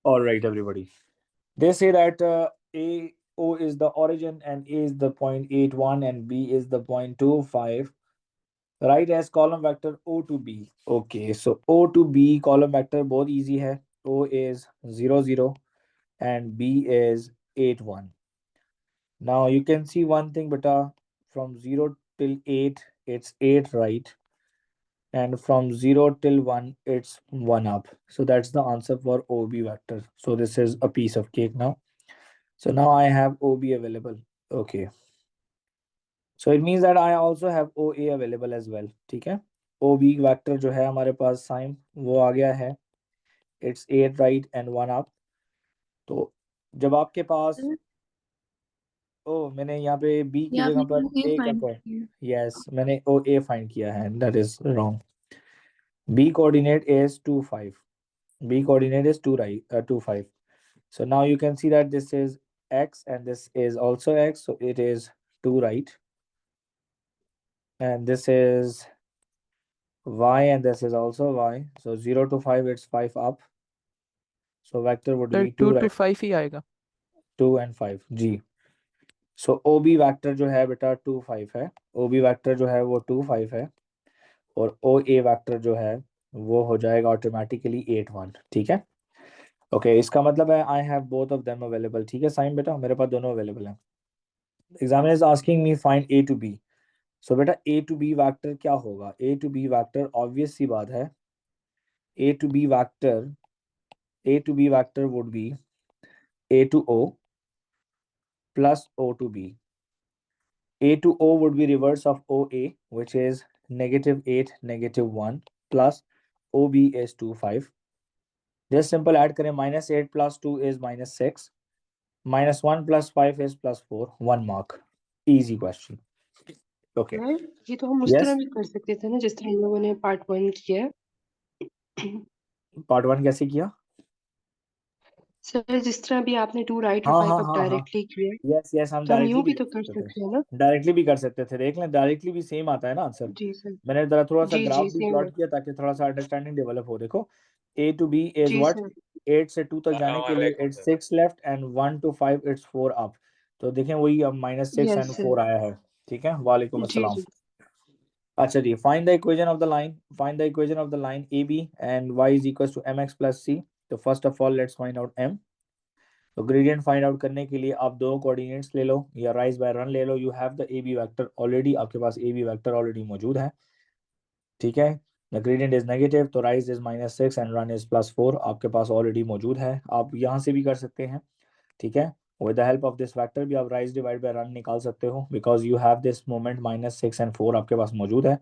All right, everybody. They say that A O is the origin and A is the 0.81 and B is the 0.25. Write as column vector O to B. Okay, so O to B column vector both easy hai. O is 0 0 and B is 8 1. Now you can see one thing, beta, from 0 till 8, it's 8, right? And from 0 till 1, it's 1 up. So that's the answer for OB vector. So this is a piece of cake now. So now I have OB available. Okay. So it means that I also have OA available as well. ठीक है? OB vector जो है हमारे पास sign वो आ गया है. It's 8 right and 1 up. तो जब आपके पास मैंने यहाँ पे B की ये जगह आपने पर टू ए A का फाइंड किया। yes, मैंने OA फाइंड किया है. That is wrong. B coordinate is 2 5. B coordinate is 2 right 2 5. So now you can see that this is X and this is also X. So it is 2 right. And this is Y and this is also Y. So 0 to 5, it's 5 up. So vector would sir be 2 2 to right, 5 ही आएगा। 2 and 5. G. So OB vector जो है बेटा 2 5 है. OB vector जो है वो 2 5 है. और OA vector जो है वो हो जाएगा ऑटोमेटिकली 8 1. ठीक है. ओके इसका मतलब है I have both of them available. ठीक है साइन बेटा, मेरे पास दोनों अवेलेबल हैं. Examiner is asking me find A to B. So बेटा ए टू बी वैक्टर क्या होगा? A to B vector obvious सी बात है. A to B vector would be A to O plus O to B. A to O would be reverse of OA, which is -8, -1 plus OB is 2 5. Just simple add करें. -8 plus 2 is -6. -1 plus 5 is +4. 1 mark. Easy question. Okay. Sir ये तो हम उस Yes. तरह भी कर सकते थे ना जिस तरह हम लोगों ने पार्ट 1 किया है। पार्ट 1 कैसे किया? सर जिस तरह भी आपने 2 राइट और हाँ 5 हाँ अप हाँ हाँ. डायरेक्टली किया है, यस यस हम तो हम डायरेक्टली यूँ भी भी कर तो कर सकते सकते हैं थे. ना? डायरेक्टली भी कर सकते थे. देख लें डायरेक्टली भी सेम आता है ना आंसर. जी सर। मैंने जरा थोड़ा सा जी, ग्राफ जी, भी सेम है। प्लॉट किया ताकि थोड़ा सा अंडरस्टैंडिंग डेवलप हो. देखो A to B is जी what? सर। 8 से 2 तक जाने के लिए it's 6 left and 1 to 5 it's 4 up. तो देखें वही अब -6 यस and सर। 4 आया है. ठीक है. वालेकुम जी, अस्सलाम. जी। अच्छा जी, find the equation of the line. Find the equation of the line AB and y is equals to mx plus c. तो first of all let's find out m. तो ग्रेडियंट फाइंड आउट करने के लिए आप दो coordinates ले लो या rise by run ले लो. You have the AB vector already. आपके पास AB वेक्टर ऑलरेडी मौजूद है. ठीक है. द ग्रेडियंट इज नेगेटिव तो rise is -6 and run is +4. आपके पास ऑलरेडी मौजूद है. आप यहाँ से भी कर सकते हैं. ठीक है. With the help of this vector भी आप राइज डिवाइड बाय रन निकाल सकते हो because you have this moment -6 and 4 आपके पास मौजूद है.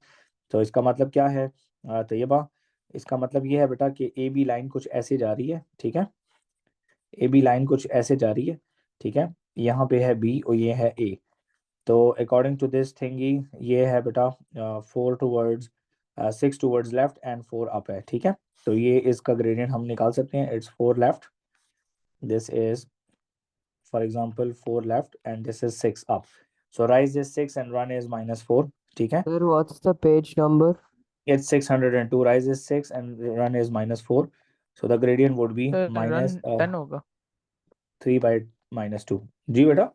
तो इसका मतलब क्या है तैयबा? इसका मतलब ये है बेटा कि AB लाइन कुछ ऐसे जा रही है. ठीक है. AB लाइन कुछ ऐसे जा रही है. ठीक है. यहाँ पे है B और ये है A. तो अकॉर्डिंग टू दिस थिंगी ये है बेटा 4 towards 6 towards left and 4 up है. ठीक है. तो ये इसका ग्रेडियंट हम निकाल सकते हैं. It's 4 left. This is for example 4 left and this is 6 up. So rise is 6 and run is -4. ठीक है. Sir, what's the page number? It's 602. Rise is 6 and run is -4. So the gradient would be sir run minus 10 होगा 3 by -2. जी बेटा.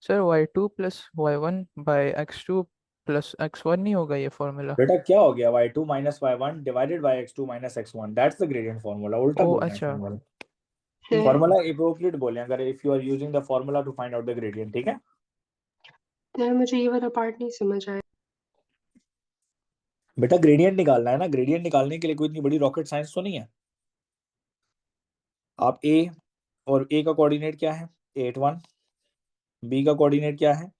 Sir y2 plus y1 bye x2 plus x1 नहीं होगा ये formula? बेटा क्या हो गया? y2 minus y1 divided by x2 minus x1. That's the gradient formula. उल्टा ओ बोल रहे हैं अच्छा फॉर्मूला. सर फॉर्मूला एप्रोप्रिएट बोलें अगर if you are using the formula to find out the gradient. ठीक है. सर मुझे ये वाला पार्ट नहीं समझ आया। बेटा ग्रेडियंट निकालना है ना. ग्रेडियंट निकालने के लिए कोई इतनी बड़ी रॉकेट साइंस तो नहीं है. आप a और a का कोऑर्डिनेट क्या है? 8 1. b का कोऑर्डिनेट क्या है?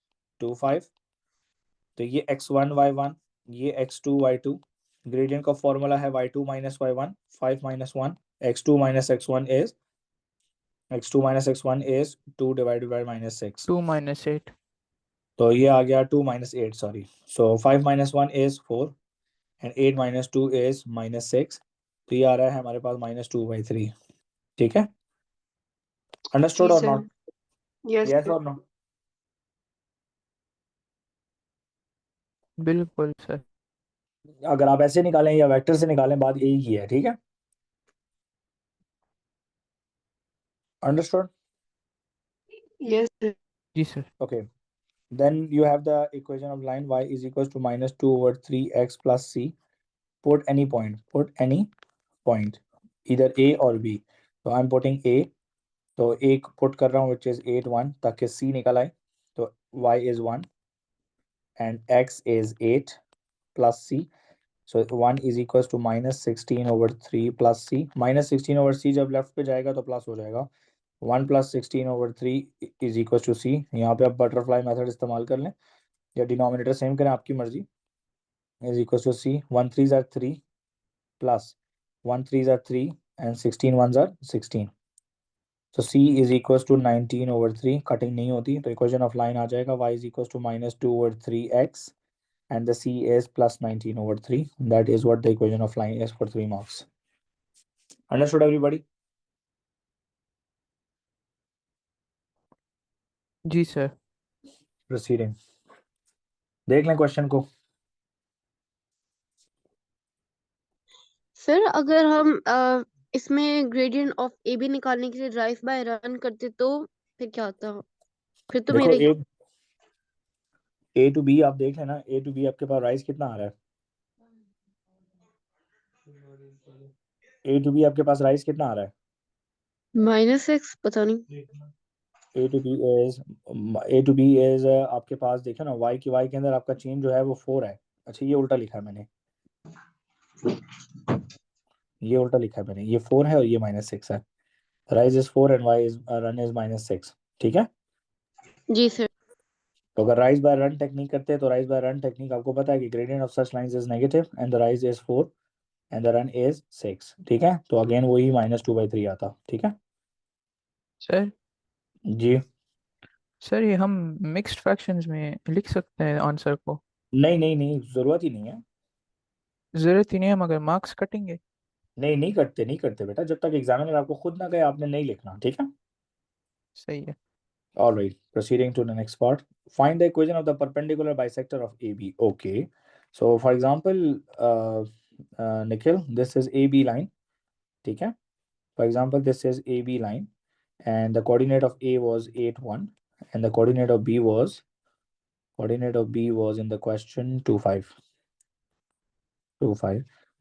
2 5. तो ये x1 y1 ये x2 y2. ग्रेडियंट का फॉर्मूला है y2 minus y1 5 minus 1. x2 minus x1 is 2 divided by -6. 2 - 8 तो ये आ गया 2 - 8 sorry. So 5 - 1 is 4 and 8 - 2 is -6. तो ये आ रहा है हमारे पास -2/3. ठीक है. अंडरस्टूड जी और sir. Not? Yes yes sir. और नो? बिल्कुल सर। अगर आप ऐसे निकालें या वेक्टर से निकालें बात यही की है. ठीक है. Understood? Yes, sir. जी sir. Okay. Then you have the equation of line y is equals to minus 2 over 3x plus c. Put any point. Put any point. Either A or B. So I'm putting A. तो एक put कर रहा हूँ which is 8 1 ताकि C निकल आए. तो y is 1 and x is 8 plus C. So 1 is equals to minus 16 over 3 plus C. Minus 16 over C जब लेफ्ट पे जाएगा तो प्लस हो जाएगा. 1 plus 16 over 3 is equals to C. यहाँ पे आप बटरफ्लाई मेथड इस्तेमाल कर लें या डिनोमिनेटर सेम करें, आपकी मर्जी. Is equals to C. 1 3s are 3 plus 1 3s are 3 and 16 1s are 16. So C is equals to 19 over 3. Cutting नहीं होती तो इक्वेशन ऑफ लाइन आ जाएगा y is equals to minus 2 over 3x and the C is plus 19 over 3. That is what the equation of line is for 3 marks. Understood everybody? Ji sir. Proceeding. देख लें question को. Sir अगर हम इसमें gradient of A B निकालने के लिए drive bye run करते तो फिर क्या होता? फिर तो देखो मेरे A to B आप देख लेना. A to B आपके पास राइज कितना आ रहा है? A to B आपके पास राइज कितना आ रहा है? -6 पता नहीं. A to B is आपके पास देखो ना, y के अंदर आपका चेंज जो है वो 4 है. अच्छा ये उल्टा लिखा है मैंने, ये 4 है और ये -6 है. Rise is 4 and y is run is -6. ठीक है. जी सर. तो अगर राइज बाय रन टेक्निक करते हैं तो राइज बाय रन टेक्निक आपको पता है कि gradient of such lines is negative and the rise is 4 and the run is 6. ठीक है. तो अगेन वही -2/3 आता. ठीक है सर जी. सर ये हम मिक्स्ड फ्रैक्शंस में लिख सकते हैं आंसर को? नहीं जरूरत ही नहीं है. जरूरत ही नहीं है मगर मार्क्स कटेंगे. नहीं करते बेटा. जब तक एग्जामिनर आपको खुद ना कहे आपने नहीं लिखना. ठीक है. सही है. All right, proceeding to the next part. Find the equation of the perpendicular bisector of AB. Okay. So for example, Nikhil, this is AB line. ठीक है. For example, this is AB line and the coordinate of A was 8 1 and the coordinate of B was in the question 2 5.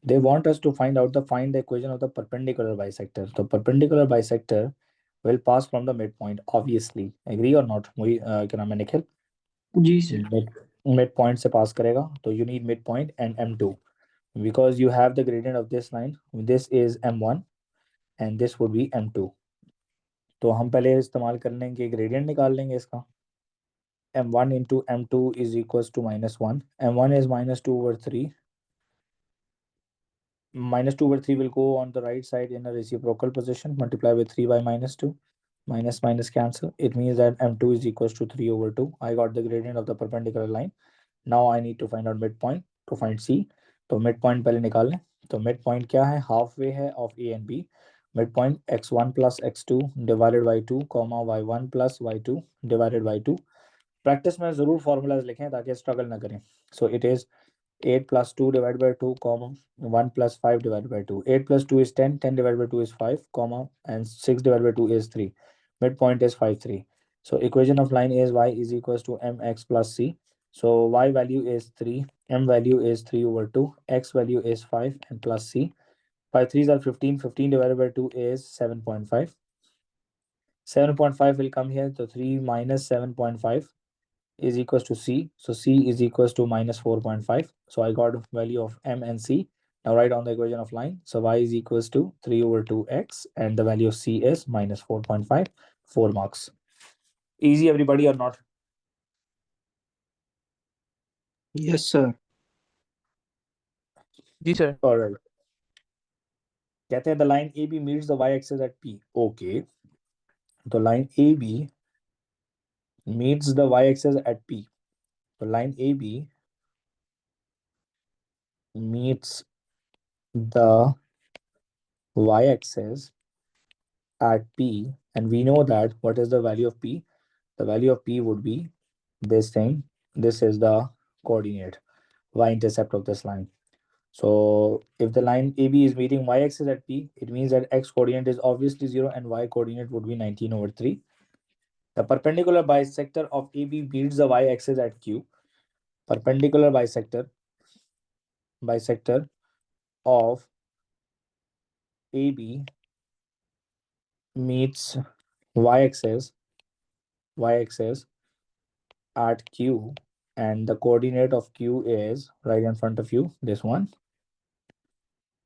They want us to find the equation of the perpendicular bisector. So perpendicular bisector will pass from the midpoint, obviously. Agree or not? क्या नाम है निखिल? जी sir. Midpoint से pass करेगा. तो you need midpoint and M2 because you have the gradient of this line. This is M1 and this would be M2. तो हम पहले इस्तेमाल कर लेंगे ग्रेडियंट निकाल लेंगे इसका. M1 into M2 is equals to -1. M1 is -2 over 3. -2 over 3 will go on the right side in a reciprocal position. Multiply with 3 by -2. Minus cancel. It means that M2 is equals to 3 over 2. I got the gradient of the perpendicular line. Now I need to find out midpoint to find C. तो midpoint पहले निकाल लें. तो midpoint क्या है? Halfway है of A and B. Midpoint x1 plus x2 divided by 2, y1 plus y2 divided by 2. Practice में जरूर फॉर्मूलाज लिखें ताकि स्ट्रगल ना करें. So it is 8 plus 2 divided by 2, 1 plus 5 divided by 2. 8 plus 2 is 10, 10 divided by 2 is 5, and 6 divided by 2 is 3. Midpoint is 5, 3. So equation of line is y is equals to mx plus c. So y value is 3, m value is 3 over 2, x value is 5 and plus c. 5 3s are 15, 15 divided by 2 is 7.5. 7.5 will come here, so 3 minus 7.5 is equals to C. So C is equals to -4.5. So I got value of M and C. Now write down the equation of line. So y is equals to 3 over 2x and the value of C is -4.5. 4 marks. Easy everybody or not? Yes sir. जी sir. All right. कहते हैं the line AB meets the y-axis at P. Okay. तो line AB meets the y-axis at P. So line AB meets the y-axis at P, and we know that what is the value of P? The value of P would be this thing. This is the coordinate, y-intercept of this line. So if the line AB is meeting y-axis at P, it means that x coordinate is obviously 0 and y coordinate would be 19/3. The perpendicular bisector of AB meets the y-axis at Q. Perpendicular bisector of AB meets y-axis at Q, and the coordinate of Q is right in front of you, this one,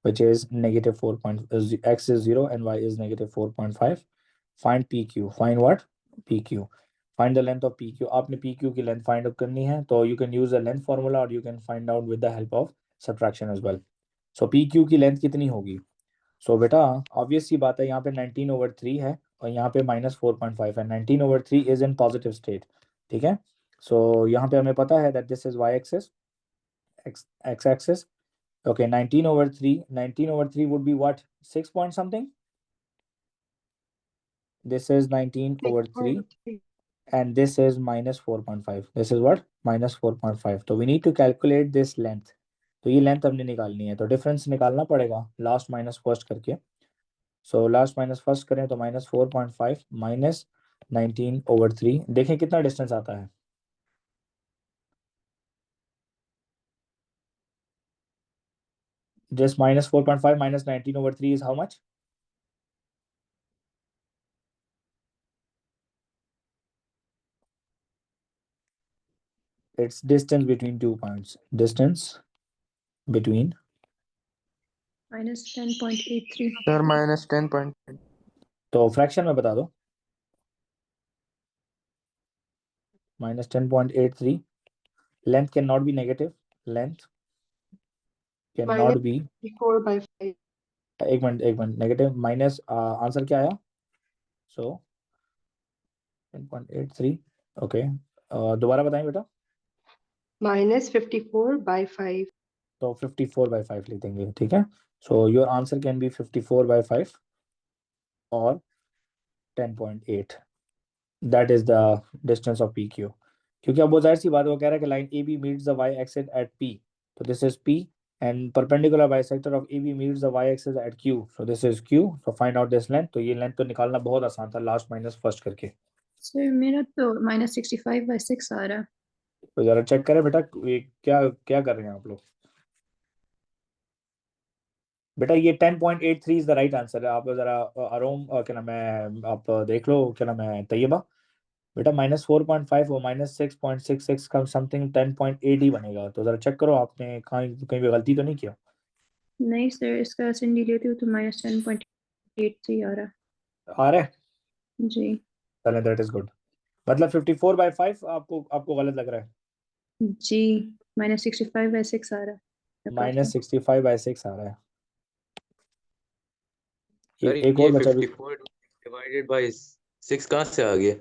which is negative 4. X is 0 and y is negative 4.5. Find PQ. Find what? PQ. Find the length of PQ. आपने PQ की length find out करनी है, तो you can use the length formula or you can find out with the help of subtraction as well. So PQ की length कितनी होगी? So बेटा obvious सी बात है, यहाँ पे 19/3 है और यहाँ पे -4.5 है. 19/3 is in positive state. ठीक है. So यहाँ पे हमें पता है that this is y-axis, x-axis. Okay, 19/3 would be what? 6 point something. This is 19/3 and this is -4.5. This is what? -4.5. So we need to calculate this length. तो ये length हमने निकालनी है, तो डिफरेंस निकालना पड़ेगा लास्ट माइनस फर्स्ट करके. So last minus first करें तो -4.5 माइनस 19/3. देखें कितना डिस्टेंस आता है. Just -4.5 minus 19/3 is how much? It's distance between 2 points. Distance between. -10.83. Sir -10.8. तो फ्रैक्शन में बता दो. -10.83. Length cannot be negative. Length cannot be. -4/5. एक मिनट नेगेटिव माइनस आंसर क्या आया? सो 10.83. ओके, दोबारा बताएं बेटा. -54/5. तो 54/5 लिख देंगे. ठीक है. So your answer can be 54/5 और 10.8. That is the distance of P Q. क्योंकि अब वो जाहिर सी बात है, वो कह रहा है कि line A B meets the Y axis at P. तो this is P and perpendicular bisector of AB meets the y-axis at Q. So this is Q. So find out this length. तो ये length तो निकालना बहुत आसान था last minus first करके. Sir मेरा तो -65/6 आ रहा है. तो जरा चेक करें बेटा, ये क्या क्या कर रहे हैं आप लोग. बेटा ये 10.83 इज द राइट आंसर है. आप जरा अरोम क्या नाम है, आप देख लो क्या नाम है, तैयबा. बेटा -4.5 और -6.66 का समथिंग 10.8 ही बनेगा. तो जरा चेक करो आपने कहीं कहीं पे गलती तो नहीं किया. नहीं सर, इसका एसएनडी लेती हूँ तो -10.83 आ रहा है. आ रहा है. जी चलें, दैट इज गुड. मतलब 54/5 आपको गलत लग रहा है. जी, -65/6 आ रहा है. -65/6 आ रहा है. सर एक ये और बचा. 54 डिवाइडेड बाय 6 कहाँ से आ गया?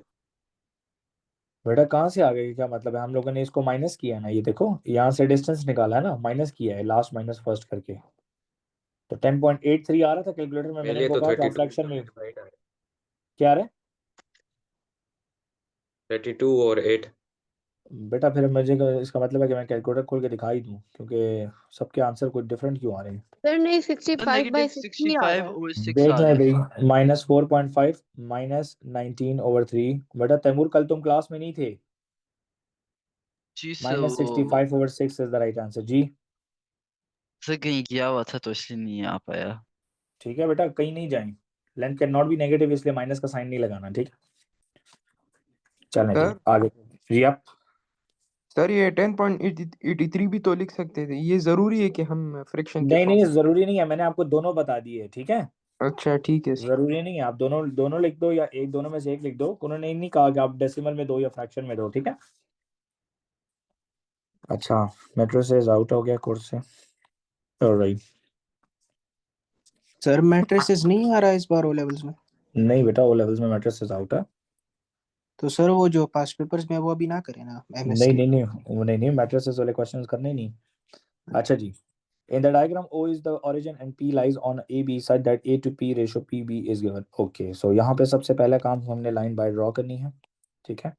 बेटा कहाँ से आ गई, क्या मतलब है? हम लोगों ने इसको माइनस किया है ना, ये देखो यहाँ से डिस्टेंस निकाला है ना, माइनस किया है लास्ट माइनस फर्स्ट करके. तो 10.83 आ रहा था कैलकुलेटर में. मैंने पहले इनको तो कहा कि 32 फ्रैक्शन में डिवाइड आ क्या आ रहा है. 32 और 8. बेटा फिर मुझे इसका मतलब है कि मैं कैलकुलेटर खोल के दिखाई दूं, क्योंकि सबके आंसर कुछ डिफरेंट क्यों आ रहे हैं. सर नहीं 65/6 नहीं आ रहा है. देख लें भाई, -4.5 माइनस 19/3. बेटा तैमूर कल तुम क्लास में नहीं थे. जी सर, वो -65/6 इज द राइट आंसर. जी सर कहीं गया हुआ था तो इसलिए नहीं आ पाया. ठीक है बेटा, कहीं नहीं जाएं. Length can not be negative, इसलिए माइनस का साइन नहीं लगाना. ठीक है, चलें जी सर आगे. जी आप. सर ये 10.83 भी तो लिख सकते थे. ये जरूरी है कि हम फ्रिक्शन के नहीं फॉर्म. नहीं जरूरी नहीं है, मैंने आपको दोनों बता दिए. ठीक है, अच्छा ठीक है सर. जरूरी नहीं है. आप दोनों दोनों लिख दो या एक, दोनों में से एक लिख दो. उन्होंने नहीं कहा कि आप डेसिमल में दो या फ्रैक्शन में दो. ठीक है. अच्छा, मैट्रिसेस आउट हो गया कोर्स से. ऑलराइट. सर मैट्रिसेस नहीं आ रहा इस बार ओ लेवल्स में. नहीं बेटा, ओ लेवल्स में मैट्रिसेस आउट है. तो सर वो जो पास्ट पेपर्स में है, वो अभी ना करें ना एमएस नहीं के. नहीं नहीं, वो नहीं मैट्रिसेस वाले क्वेश्चंस करने ही नहीं. अच्छा जी. In the diagram, O is the origin and P lies on AB such that A to P ratio PB is given. Okay, so यहाँ पे सबसे पहला काम हमने लाइन बाय ड्रॉ करनी है. ठीक है.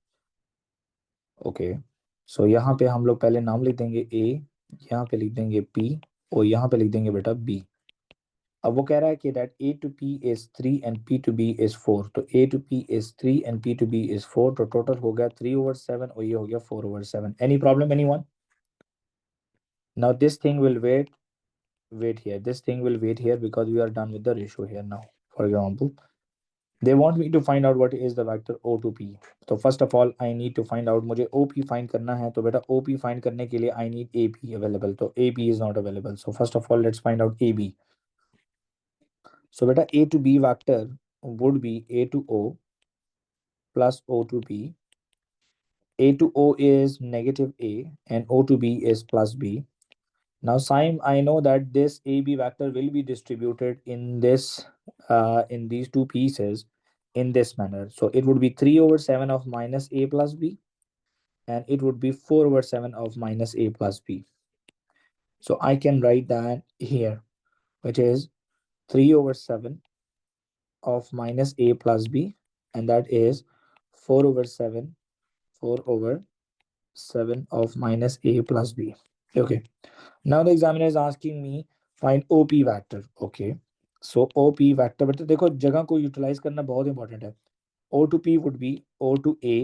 ओके, सो यहाँ पे हम लोग पहले नाम लिख देंगे A, यहाँ पे लिख देंगे P और यहाँ पे लिख देंगे बेटा b। अब वो कह रहा है कि that a to p is 3 and p to b is 4, तो a to p is 3 and p to b is 4, तो टोटल हो गया 3/7 और ये हो गया 4/7। Any problem anyone? Now this thing will wait here, this thing will wait here because we are done with the ratio here now. For example, they want me to find out what is the vector o to p. So first of all I need to find out, मुझे op find करना है, तो बेटा op find करने के लिए I need ap available, तो ap is not available. So first of all let's find out ab. So beta a to b vector would be a to o plus o to b. A to o is negative a and o to b is plus b. Now Sime, I know that this ab vector will be distributed in this in these two pieces in this manner. So it would be 3/7 of minus a plus b, and it would be 4/7 of minus a plus b. So I can write that here, which is 3/7 of minus a plus b, and that is 4/7 of minus a plus b. Okay, now the examiner is asking me find op vector. Okay, so op vector, but देखो जगह को utilise करना बहुत important है। o to p would be o to a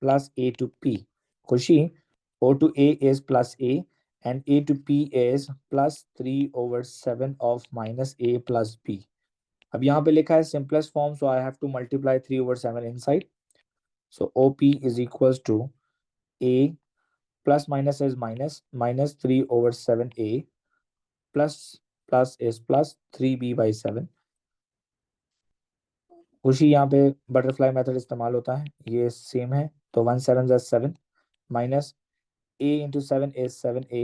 plus a to p. खुशी, o to a is plus a and a to p is plus 3/7 of minus a plus b. अब यहाँ पे लिखा है simplest form, so I have to multiply 3/7 inside. So op is equals to a plus minus is minus, minus 3/7a plus is plus 3b by 7. खुशी यहाँ पे butterfly method इस्तेमाल होता है, ये सेम है, तो 1 7 + 7 minus a into 7 is 7a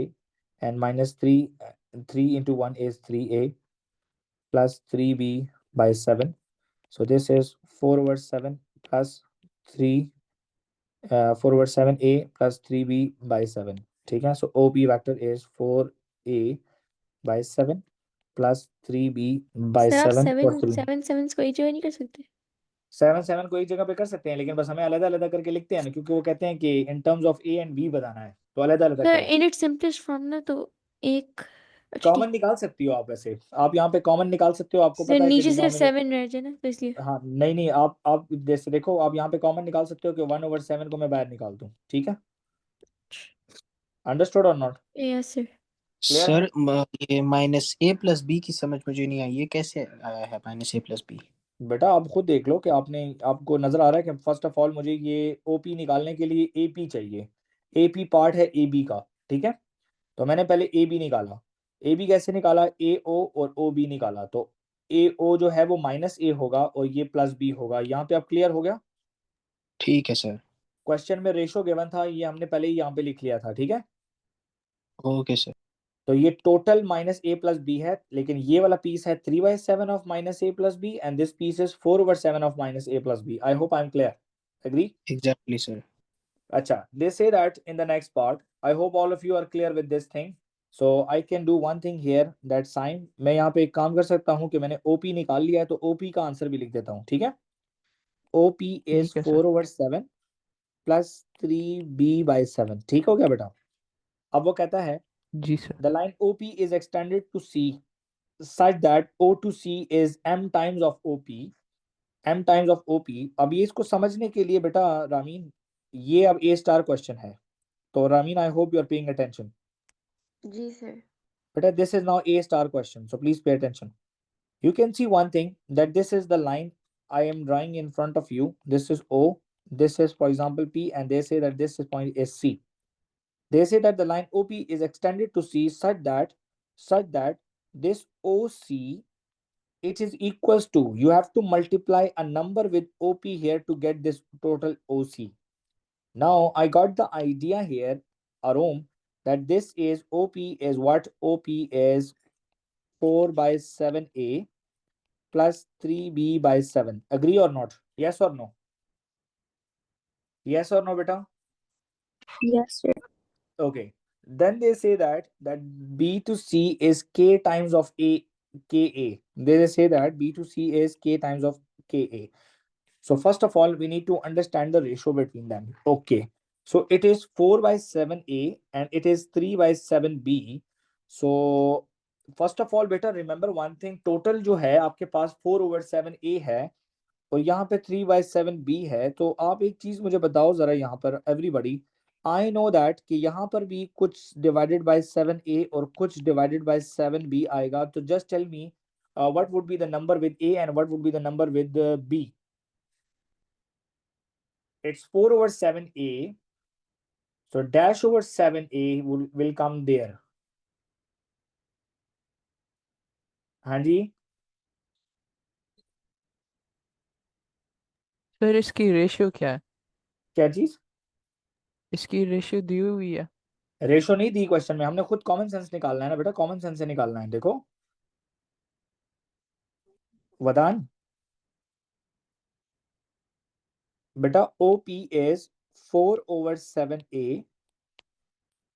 and minus 3 into 1 is 3a plus 3b by 7. So this is 4/7 plus 3 4/7a plus 3b by 7. ठीक है, so op vector is 4a by 7 plus 3b by sir आप 7 7 और 3। 7 7 को एक जगह नहीं कर सकते? 7 को एक जगह पे कर सकते हैं, लेकिन बस हमें अलग अलग करके लिखते हैं ना, क्योंकि वो कहते हैं कि in terms of A and B बताना है, तो अलग अलग सर करो। इन इट्स सिंपलेस्ट फॉर्म ना, तो एक अच्छा कॉमन निकाल सकती हो आप, वैसे आप यहाँ पे कॉमन निकाल सकते हो, आपको सर पता है कि नीचे सिर्फ डिनोमिनेटर, 7 रह जाए ना, तो इसलिए हाँ नहीं आप जैसे देखो, आप यहाँ पे कॉमन निकाल सकते हो कि 1/7 को मैं बाहर निकाल दूं, ठीक है, understood or not? Yes sir. Clear sir है? ये माइनस ए प्लस बी की समझ मुझे नहीं आई, ये कैसे आया है माइनस ए प्लस बी? बेटा आप खुद देख लो कि आपको नजर आ रहा है कि फर्स्ट ऑफ ऑल मुझे ये ओपी निकालने के लिए एपी चाहिए, एपी पार्ट है एबी का, ठीक है, तो मैंने पहले ए बी निकाला। ए बी कैसे निकाला? ए ओ और ओ बी निकाला, तो ए ओ जो है वो माइनस ए होगा और ये प्लस बी होगा। यहाँ पे अब क्लियर हो गया? ठीक है सर। क्वेश्चन में रेशो गिवन था, ये हमने पहले ही यहाँ पे लिख लिया था, ठीक है। Okay sir. तो ये total minus A plus B है, लेकिन ये वाला पीस है 3/7 of minus A plus B and this piece is 4/7 of minus A plus B. I hope I am clear, agree? Exactly sir. अच्छा, they say that in the next part. I hope all of you are clear with this thing. So I can do one thing here, that sign मैं यहाँ पे एक काम कर सकता हूँ कि मैंने OP निकाल लिया है, तो OP का आंसर भी लिख देता हूँ, ठीक है। OP is ठीक है सर। 4/7 plus 3b by 7, ठीक हो गया बेटा? अब वो कहता है जी sir. the line OP is extended to C such that O to C is m times of OP, m times of OP। अब ये इसको समझने के लिए बेटा रामीन, ये अब A स्टार क्वेश्चन है, तो Ramin, I hope you are paying attention. जी sir. But this is now A star question, so please pay attention. You can see one thing, that this is the line I am drawing in front of you. This is O, this is for example P, and they say that this point is C. They say that the line OP is extended to C such that this OC, it is equals to, you have to multiply a number with OP here to get this total OC. Now I got the idea here, Arom, that this is OP is what? OP is 4/7a plus 3b by 7. Agree or not? Yes or no? Yes or no, beta? Yes, sir. Okay. Then they say that B to C is k times of A, Ka. They say that B to C is k times of Ka. So first of all, we need to understand the ratio between them. Okay. So it is 4/7a and it is 3/7b. So first of all बेटा remember one thing, total जो है आपके पास 4/7 a है और यहाँ पे 3/7 b है। तो आप एक चीज मुझे बताओ जरा यहाँ पर एवरीबॉडी, आई नो दैट कि यहाँ पर भी कुछ डिवाइडेड बाय 7a और कुछ डिवाइडेड बाय 7b आएगा। तो just tell me what would be the number with a and what would be the number with b। It's 4/7a, so dash over 7a will come there। हाँ जी, sir इसकी ratio क्या है? क्या चीज? इसकी ratio दी हुई है। रेशो नहीं दी क्वेश्चन में, हमने खुद कॉमन सेंस निकालना है ना बेटा, कॉमन सेंस से निकालना है। देखो वदान बेटा, OP is 4/7a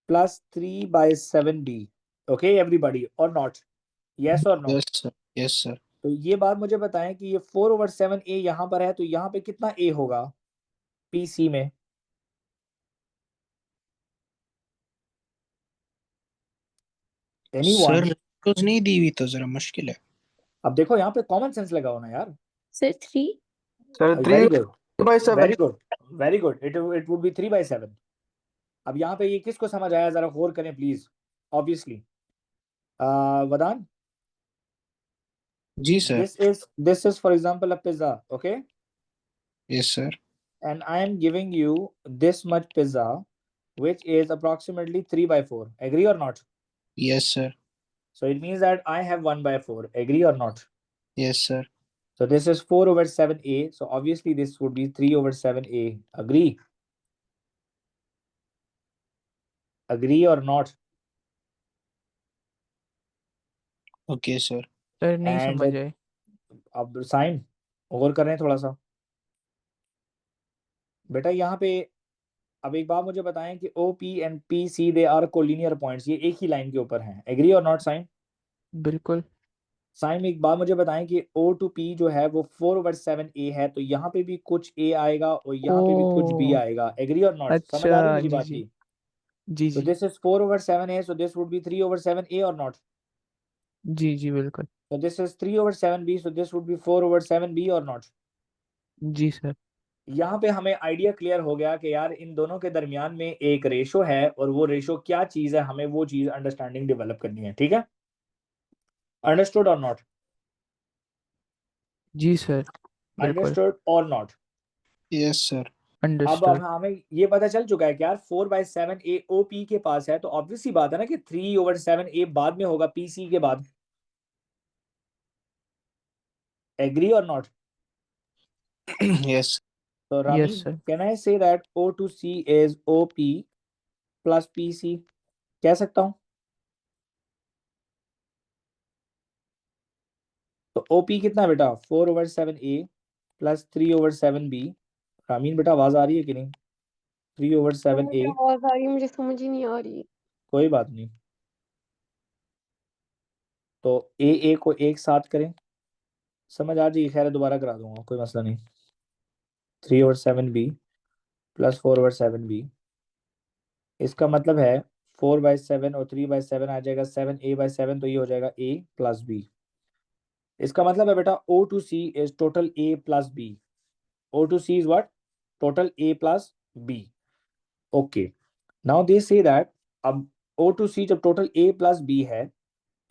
plus 3/7b। Okay everybody or not? Yes or no? Yes sir, yes sir. तो ये बात मुझे बताएं कि ये 4/7a यहाँ पर है तो यहाँ पे कितना a होगा PC में? Sir Anyone? रेशियोज नहीं दी हुई तो जरा मुश्किल है। अब देखो यहाँ पे कॉमन सेंस लगाओ ना यार। Sir 3। Sir very good, 3/7। Very good, very good. It would be 3/7। अब यहाँ पे ये किसको समझ आया जरा गौर करें प्लीज। ऑब्वियसली वदान, जी sir. this is for example a pizza, okay, yes sir. and I am giving you this much pizza which is approximately 3/4, agree or not? Yes sir. So it means that I have 1/4, agree or not? Yes sir. So this is 4/7a, so obviously this would be 3/7a, agree? Agree or not? Okay sir. Sir नहीं And समझ आए। अब sign और कर रहे हैं थोड़ा सा बेटा। यहाँ पे अब एक बात मुझे बताएं कि OP and PC they are collinear points, ये एक ही लाइन के ऊपर हैं, एग्री और नॉट साइन? बिल्कुल। साइन एक बात मुझे बताएं कि O to P जो है वो 4/7a है तो यहाँ पे भी कुछ A आएगा और यहाँ पे भी कुछ B ओ आएगा, एग्री और नॉट? समझ आ रही अच्छा, मेरी जी बात जी की? जी तो जी this is 4/7a, so this would be 3/7a or not? जी जी बिल्कुल। So this is 3/7b, so this would be 4/7b or not? जी सर। यहाँ पे हमें आइडिया क्लियर हो गया कि यार इन दोनों के दरमियान में एक रेशो है और वो रेशो क्या चीज है, हमें वो चीज अंडरस्टैंडिंग डेवलप करनी है। ठीक है, अंडरस्टूड और नॉट? जी सर बिल्कुल। Understood or not? Yes sir. अब अंडरस्टूड। हमें ये पता चल चुका है कि यार 4/7a OP के पास है तो ऑब्वियस सी बात है ना कि 3/7a बाद में होगा PC के बाद, एग्री और नॉट? यस। तो yes Ramin, sir. Can I say that O to C is OP plus PC? कह सकता हूं? तो OP कितना बेटा? 4/7a plus 3/7b। रामीन बेटा आवाज आ रही है कि नहीं? 3/7a। आवाज आ रही है, मुझे समझ ही नहीं आ रही। कोई बात नहीं, तो A को एक साथ करें, समझ आ जाएगी। खैर दोबारा करा दूंगा, कोई मसला नहीं। 3/7b प्लस 4/7b, इसका मतलब है 4/7 और 3/7 आ जाएगा 7a/7, तो ये हो जाएगा a प्लस b। इसका मतलब है बेटा O to C is total a plus b। O to C is what? Total a plus b। Okay, now they say that अब O to C जब टोटल a प्लस b है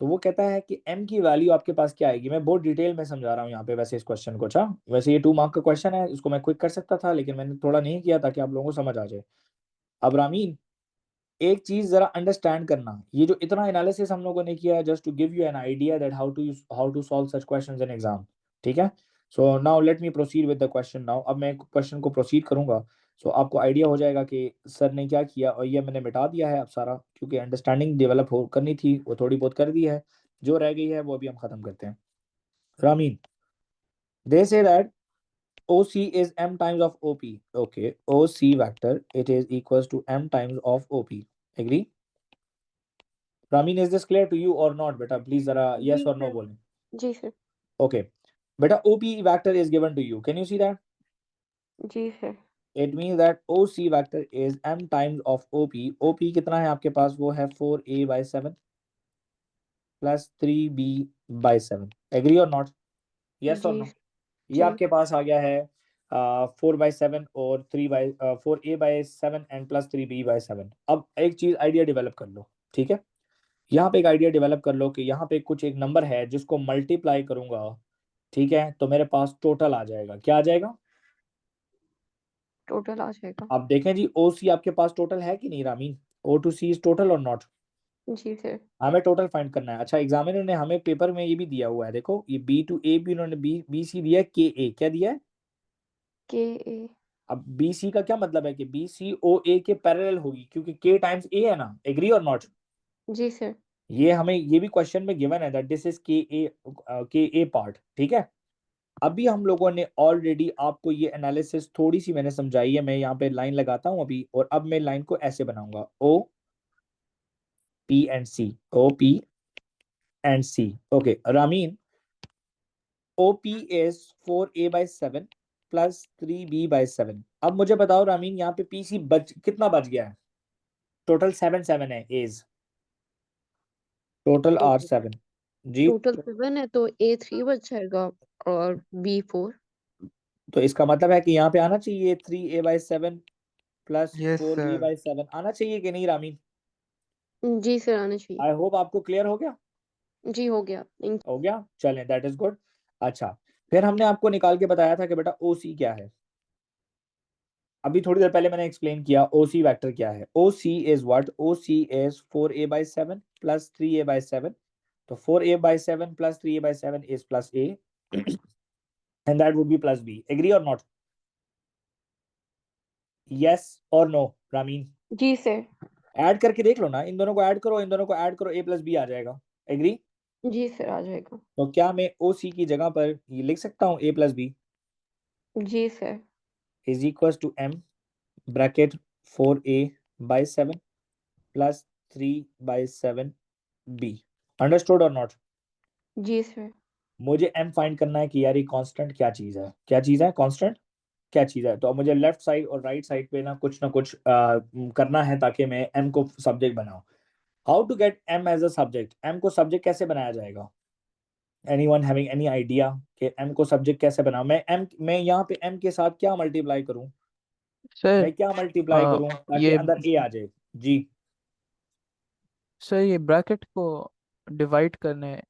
तो वो कहता है कि m की वैल्यू आपके पास क्या आएगी। मैं बहुत डिटेल में समझा रहा हूँ यहाँ पे वैसे इस क्वेश्चन को। अच्छा, वैसे ये 2 मार्क का क्वेश्चन है, इसको मैं क्विक कर सकता था लेकिन मैंने थोड़ा नहीं किया ताकि आप लोगों को समझ आ जाए। अब रामीन एक चीज जरा अंडरस्टैंड करना, ये जो इतना एनालिसिस हम लोगों ने किया है just to give you an idea that how to solve such questions in exam. ठीक है, so now let me proceed with the question. Now अब मैं क्वेश्चन को प्रोसीड करूंगा, सो आपको आइडिया हो जाएगा कि सर ने क्या किया, और ये मैंने मिटा दिया है अब सारा, क्योंकि अंडरस्टैंडिंग डेवलप हो करनी थी वो थोड़ी बहुत कर दी है, जो रह गई है वो अभी हम खत्म करते हैं। Ramin, they say that OC is m times of OP. Okay, OC vector it is equals to m times of OP. Agree? Ramin, is this clear to you or not? Beta, please जरा yes जी or no sir. बोलें। जी sir. Okay, beta OP vector is given to you. Can you see that? जी sir. It means that OC vector is m times of OP. OP कितना है आपके पास? वो है 4a/7। Plus 3b/7। Agree or not? Yes और जी no? ये जी आपके पास आ गया है 4/7 और 4a/7 एंड प्लस 3b/7। अब एक चीज आइडिया डेवलप कर लो, ठीक है? यहाँ पे एक आइडिया डेवलप कर लो कि यहाँ पे कुछ एक नंबर है जिसको मल्टीप्लाई करूंगा, ठीक है, तो मेरे पास टोटल आ जाएगा। क्या आ जाएगा? टोटल आ जाएगा। आप देखें जी, ओ सी आपके पास टोटल है कि नहीं Ramin? O to C is total or not? जी सर। हमें टोटल फाइंड करना है। अच्छा, एग्जामिनर ने हमें पेपर में ये भी दिया हुआ है, देखो ये बी टू ए भी उन्होंने बी सी दिया है, के ए क्या दिया है? के ए। अब बी सी का क्या मतलब है कि बी सी ओ ए के पैरेलल होगी, क्योंकि के टाइम्स ए है ना। Agree or not? जी सर। ये हमें ये भी क्वेश्चन में गिवन है दैट दिस इज के ए पार्ट, ठीक है? अभी हम लोगों ने ऑलरेडी आपको ये एनालिसिस थोड़ी सी मैंने समझाई है। मैं यहाँ पे लाइन लगाता हूँ अभी, और अब मैं लाइन को ऐसे बनाऊंगा, O P and C, O P and C. Okay Ramin, OP is 4a/7 plus 3b/7। अब मुझे बताओ रामीन, यहाँ पे PC कितना बच गया है? टोटल 7 है एज, टोटल तो आर 7 जी। टोटल 7 है तो A3 बच जाएगा और B4। तो इसका मतलब है कि यहाँ पे आना चाहिए 3a/7 plus yes sir. 4b/7 आना चाहिए कि नहीं रामीन? जी सर आना चाहिए। आई होप आपको क्लियर हो गया। जी हो गया। हो गया, चलें, दैट इज गुड। अच्छा, फिर हमने आपको निकाल के बताया था कि बेटा OC क्या है। अभी थोड़ी देर पहले मैंने एक्सप्लेन किया OC वेक्टर क्या है। OC is what? OC is 4a/7 plus 3a/7। तो 4a/7 plus 3a/7 is plus a and that would be plus b। Agree or not? Yes or no Ramin? जी सर। ऐड करके देख लो ना, इन दोनों को ऐड करो, इन दोनों को ऐड करो, a प्लस b आ जाएगा। एग्री? जी सर आ जाएगा। तो क्या मैं OC की जगह पर ये लिख सकता हूँ a प्लस b जी sir. Is equal to m bracket 4a/7 plus 3/7b। Understood or not? जी सर। मुझे m फाइंड करना है कि यार ये कांस्टेंट क्या चीज है, क्या चीज है कांस्टेंट, क्या चीज है। तो अब मुझे लेफ्ट साइड और राइट साइड पे ना कुछ करना है ताकि मैं m को सब्जेक्ट बनाऊं। How to get m as a subject? m को सब्जेक्ट कैसे बनाया जाएगा? एनीवन हैविंग एनी आइडिया कि m को सब्जेक्ट कैसे बनाऊं? मैं यहाँ पे m के साथ क्या मल्टीप्लाई करूं? सर मैं क्या मल्टीप्लाई करूं ताकि ये अंदर a आ जाए? जी सर ये ब्रैकेट को डिवाइड करने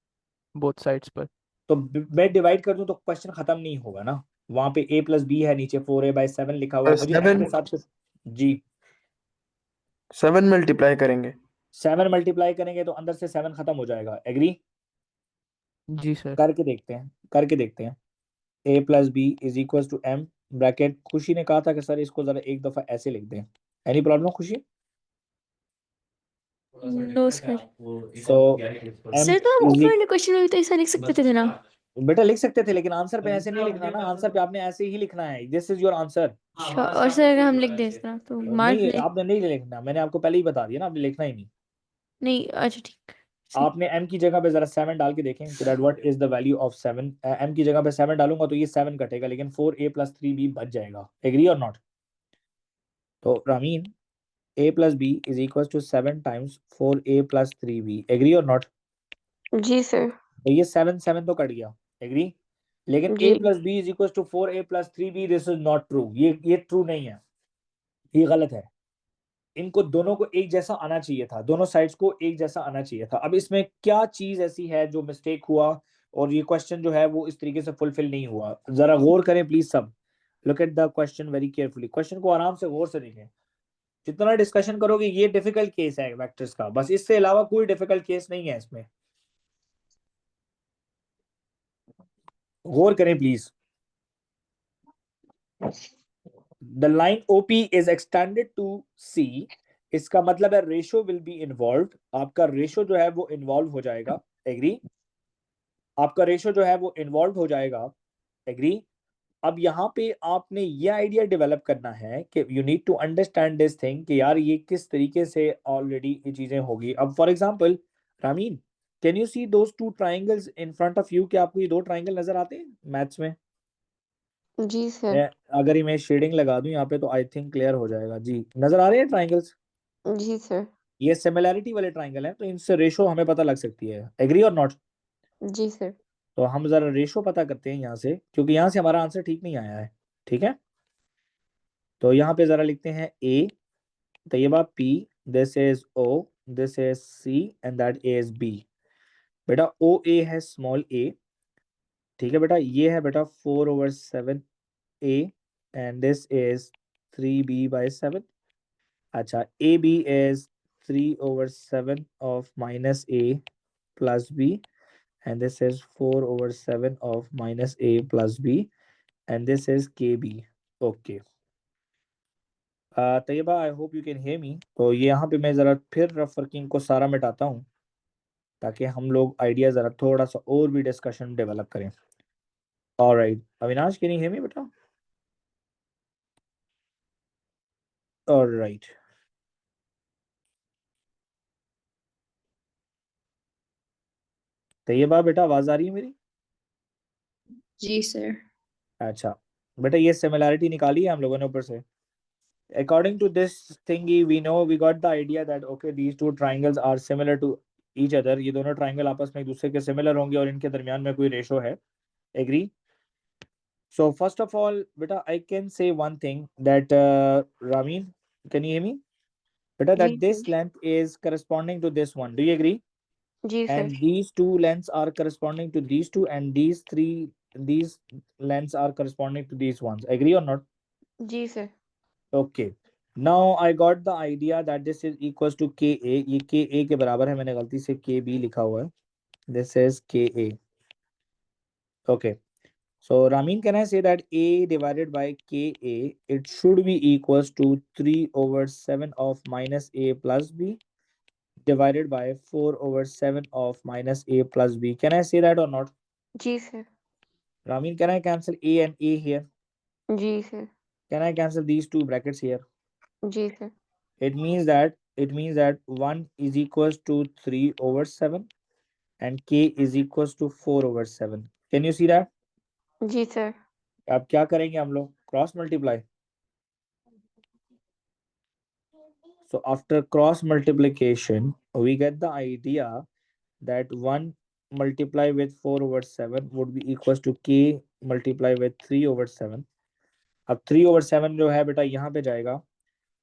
बोथ साइड्स पर। तो मैं डिवाइड कर दूं तो क्वेश्चन खत्म नहीं होगा ना। वहां पे a प्लस बी है, नीचे 4a/7 लिखा हुआ है, मुझे m 7 के साथ जी 7 मल्टीप्लाई करेंगे। 7 मल्टीप्लाई करेंगे तो अंदर से 7 खत्म हो जाएगा। एग्री? जी सर। करके देखते हैं, करके देखते हैं। a plus B is equal to m bracket. Khushi ने कहा था कि सर इसको जरा एक दफा ऐसे लिख दें। Any problem Khushi? No sir. So m sir तो हम इज ऊपर वाले क्वेश्चन में भी तो ऐसा लिख सकते थे ना। बेटा लिख सकते थे, लेकिन आंसर पे ऐसे नहीं लिखना ना। आंसर पे आपने ऐसे ही लिखना है, दिस इज योर आंसर। अच्छा, और सर अगर हम लिख दें इस तरह तो मार्क नहीं, ले आपने नहीं लिखना, मैंने आपको पहले ही बता दिया ना, आपने लिखना ही नहीं। नहीं। अच्छा ठीक सही। आपने m की जगह पे जरा 7 डाल के देखें कि that what is the value of 7। m की जगह पे 7 डालूंगा तो ये 7 कटेगा, लेकिन 4a प्लस 3b बच जाएगा। Agree or not? तो Ramin, a plus b is equal to 7 times 4a plus 3b। Agree or not? जी सर। तो ये 7 7 तो कट गया। एग्री? लेकिन जी a plus B is equal to 4a plus 3b, this is not true. ये true नहीं है, ये गलत है। इनको दोनों को एक जैसा आना चाहिए था, दोनों साइड्स को एक जैसा आना चाहिए था। अब इसमें क्या चीज ऐसी है जो मिस्टेक हुआ और ये क्वेश्चन जो है वो इस तरीके से फुलफिल नहीं हुआ? जरा गौर करें प्लीज सब। Look at the question very carefully, question को आराम से गौर से देखें। जितना डिस्कशन करोगे, ये डिफिकल्ट केस है वेक्टर्स का, बस इससे अलावा कोई डिफिकल्ट केस नहीं है इसमें। गौर करें please. The line OP is extended to C। इसका मतलब है रेशो विल बी इन्वॉल्व। आपका रेशो जो है वो इन्वॉल्व हो जाएगा। एग्री? आपका रेशो जो है वो इन्वॉल्व हो जाएगा। एग्री? अब यहाँ पे आपने ये आइडिया डेवलप करना है कि you need to understand this thing कि यार ये किस तरीके से ऑलरेडी ये चीजें होगी। अब for example Ramin, can you see those two triangles in front of you? क्या आपको ये दो ट्राइंगल नजर आते हैं मैथ्स में? जी सर। मैं अगर ये मैं शेडिंग लगा दूं यहाँ पे तो आई थिंक क्लियर हो जाएगा। जी नजर आ रहे हैं ट्राइंगल्स? जी सर। ये सिमिलैरिटी वाले ट्राइंगल हैं, तो इनसे रेशो हमें पता लग सकती है। Agree or not? जी सर। तो हम जरा रेशो पता करते हैं यहाँ से, क्योंकि यहाँ से हमारा आंसर ठीक नहीं आया है। ठीक है, तो यहाँ पे जरा लिखते हैं ए, तो ये बात P, this is O, this is C and that is B। बेटा OA है स्मॉल a, ठीक है बेटा, ये है बेटा 4/7A and this is 3B/7। अच्छा, AB is 3/7 of minus A plus B and this is 4/7 of minus A plus B and this is KB. Okay. Taiba, I hope you can hear me. तो ये यहाँ पे मैं ज़रा फिर rough working को सारा मिटाता हूँ, ताकि हम लोग आइडिया ज़रा थोड़ा सा और भी डिस्कशन डेवलप करें। Alright, Avinash can you hear me बेटा? ऑलराइट, तैयबा बेटा आवाज़ आ रही है मेरी? जी सर। अच्छा बेटा, ये सिमिलैरिटी निकाली है हम लोगों ने ऊपर से। According to this thingy, we know, we got the idea that okay, these two triangles are similar to each other. ये दोनों ट्राइंगल आपस में एक दूसरे के सिमिलर होंगे और इनके दरमियान में कोई रेशो है। Agree? So first of all, beta, I can say one thing that Ramin, can you hear me? Beta, जी that this sir. length is corresponding to this one. Do you agree? जी sir. And these two lengths are corresponding to these two, and these lengths are corresponding to these ones. Agree or not? जी sir. Okay. Now I got the idea that this is equals to KA. ये KA के बराबर है, मैंने गलती से KB लिखा हुआ है. This is KA. Okay. So Ramin, can I say that A divided by KA, it should be equals to 3/7 of minus A plus B divided by 4/7 of minus A plus B. Can I say that or not? जी sir. Ramin, can I cancel A and A here? जी sir. Can I cancel these two brackets here? जी sir. It means that 1 is equals to 3/7 and K is equals to 4/7. Can you see that? जी sir. अब क्या करेंगे हम लोग? Cross multiply. So after cross multiplication, we get the idea that 1 multiply with 4/7 would be equals to K multiply with 3/7. अब 3/7 जो है बेटा यहाँ पे जाएगा,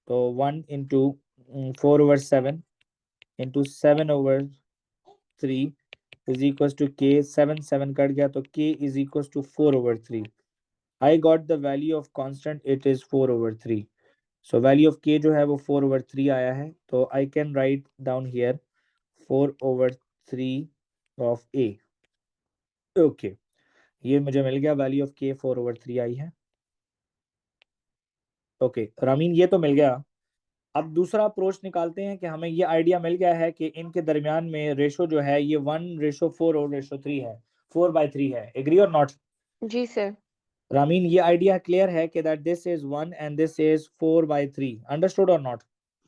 तो 1 into 4/7 into 7/3 is equals to K. 7 cut गया, तो K is equals to 4/3. I got the value of constant, it is 4/3. So value of K जो है वो 4/3 आया है, तो I can write down here 4/3 of A. Okay, ये मुझे मिल गया, वैल्यू ऑफ K 4/3 आई है। ओके रामीन, ये तो मिल गया। अब दूसरा अप्रोच निकालते हैं कि हमें ये आइडिया मिल गया है कि इनके दरमियान में रेशो जो है ये 1/4 और 3 है, 4/3 है। Agree or not? जी सर। रामीन, ये आइडिया क्लियर है कि that this is 1 and this is 4/3। Understood or not?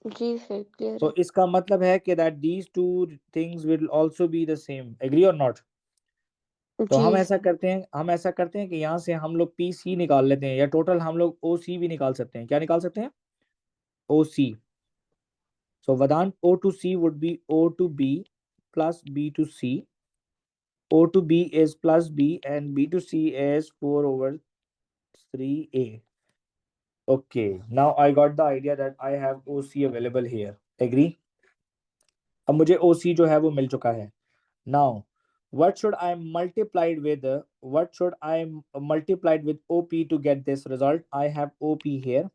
जी सर, क्लियर तो है। इसका मतलब है कि that these two things will also be the same. Agree or not? तो जी हम ऐसा सर। करते हैं कि यहाँ से हम लोग PC निकाल लेते हैं, या टोटल हम लोग OC भी निकाल सकते हैं। क्या निकाल सकते हैं? OC. So Vedant, O to C would be O to B plus B to C. O to B is plus B and B to C is 4/3A. Okay, now I got the idea that I have OC available here. Agree? अब मुझे OC जो है वो मिल चुका है। Now, what should I multiplied with OP to get this result? I have OP here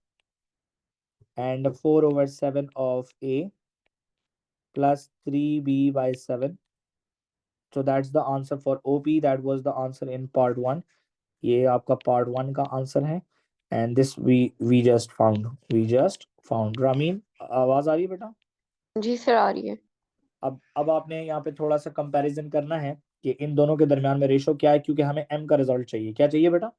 and 4/7 of A plus 3B/7. So that's the answer for OP. That was the answer in part 1. ये आपका part 1 का answer है and this we just found. Ramin, आवाज आ रही है बेटा? जी sir, आ रही है। अब आपने यहाँ पे थोड़ा सा कंपैरिजन करना है कि इन दोनों के दरमियान में रेशो क्या है, क्योंकि हमें M का रिजल्ट चाहिए। क्या चाहिए बेटा?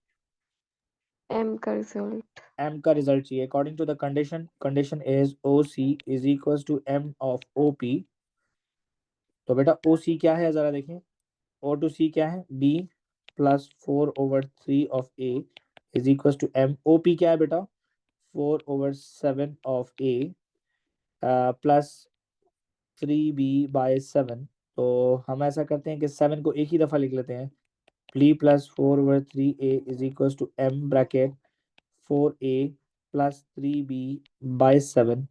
M का रिजल्ट। M का रिजल्ट चाहिए। According to the condition is OC is equal to M of OP। तो बेटा OC क्या है जरा देखें। O to C क्या है? B plus 4/3 of A is equal to M। OP क्या है बेटा? 4/7 ऑफ A प्लस 3b/7। तो हम ऐसा करते हैं कि 7 को एक ही दफा लिख लेते हैं। 3 + 4/3a is equal to m bracket 4a + 3b/7।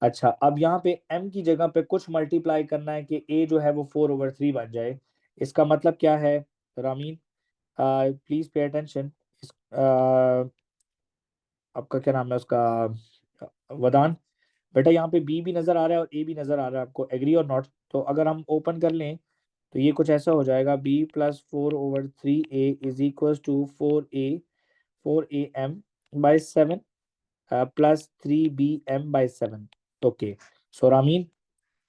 अच्छा, अब यहाँ पे m की जगह पे कुछ मल्टीप्लाई करना है कि a जो है वो 4/3 बन जाए। इसका मतलब क्या है रामीन? Please pay attention. आपका क्या नाम है उसका? वदान। बेटा यहाँ पे b भी नजर आ रहा है और a भी नजर आ रहा है, आपको एग्री और नॉट? तो अगर हम ओपन कर लें तो ये कुछ ऐसा हो जाएगा, b + 4/3a is equal to 4am/7 plus 3bm/7. Okay, so Ramin,